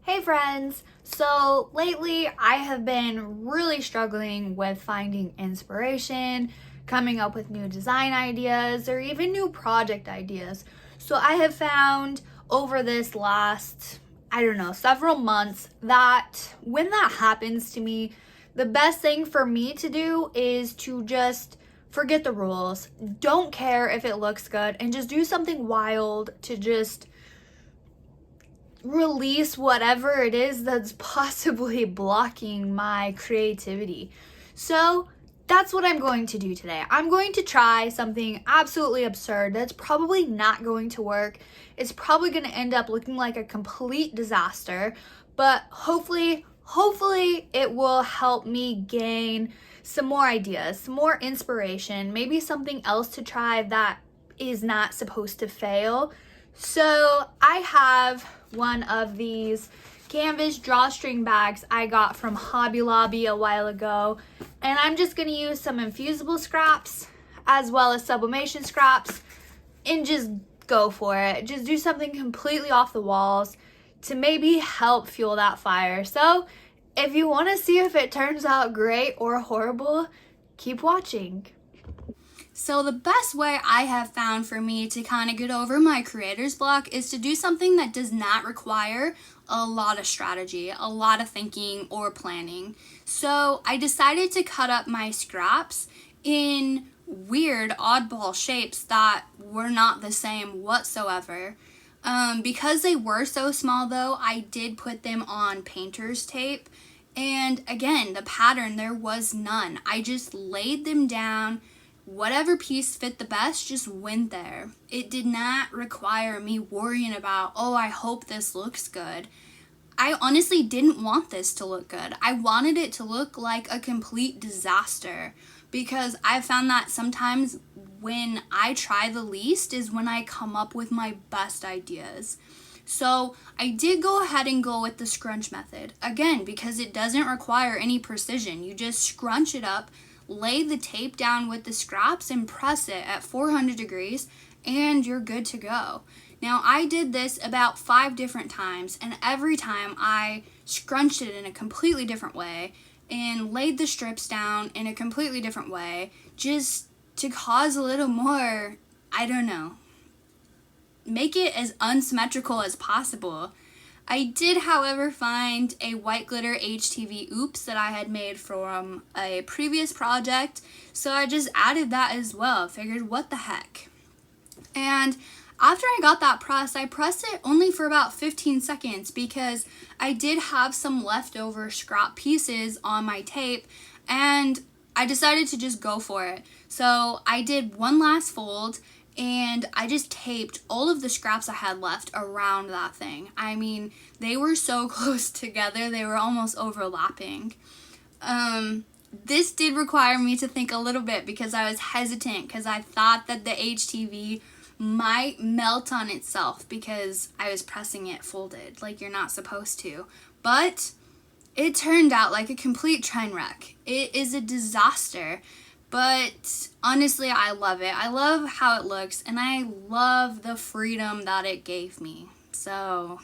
Hey friends! So lately I have been really struggling with finding inspiration, coming up with new design ideas, or even new project ideas. So I have found over this last, several months that when that happens to me, the best thing for me to do is to just forget the rules. Don't care if it looks good and just do something wild to just release whatever it is that's possibly blocking my creativity. So that's what I'm going to do today. I'm going to try something absolutely absurd that's probably not going to work. It's probably going to end up looking like a complete disaster, but hopefully it will help me gain some more ideas, some more inspiration, maybe something else to try that is not supposed to fail. So I have one of these canvas drawstring bags I got from Hobby Lobby a while ago, and I'm just going to use some infusible scraps as well as sublimation scraps and just go for it. Just do something completely off the walls to maybe help fuel that fire. So if you want to see if it turns out great or horrible, keep watching. So the best way I have found for me to kind of get over my creator's block is to do something that does not require a lot of strategy, a lot of thinking or planning. So I decided to cut up my scraps in weird oddball shapes that were not the same whatsoever. Because they were so small though, I did put them on painter's tape. And again, the pattern, there was none. I just laid them down. Whatever piece fit the best just went there. It did not require me worrying about, oh, I hope this looks good. I honestly didn't want this to look good. I wanted it to look like a complete disaster because I found that sometimes when I try the least is when I come up with my best ideas. So I did go ahead and go with the scrunch method. Again, because it doesn't require any precision. You just scrunch it up, lay the tape down with the scraps and press it at 400 degrees and you're good to go. Now I did this about 5 different times and every time I scrunched it in a completely different way and laid the strips down in a completely different way just to cause a little more, make it as unsymmetrical as possible. I did, however, find a white glitter HTV oops that I had made from a previous project, so I just added that as well. Figured, what the heck. And after I got that pressed, I pressed it only for about 15 seconds because I did have some leftover scrap pieces on my tape, and I decided to just go for it. So I did one last fold, and I just taped all of the scraps I had left around that thing. I mean, they were so close together, they were almost overlapping. This did require me to think a little bit because I was hesitant because I thought that the HTV might melt on itself because I was pressing it folded like you're not supposed to. But it turned out like a complete train wreck. It is a disaster. But honestly, I love it. I love how it looks, and I love the freedom that it gave me. So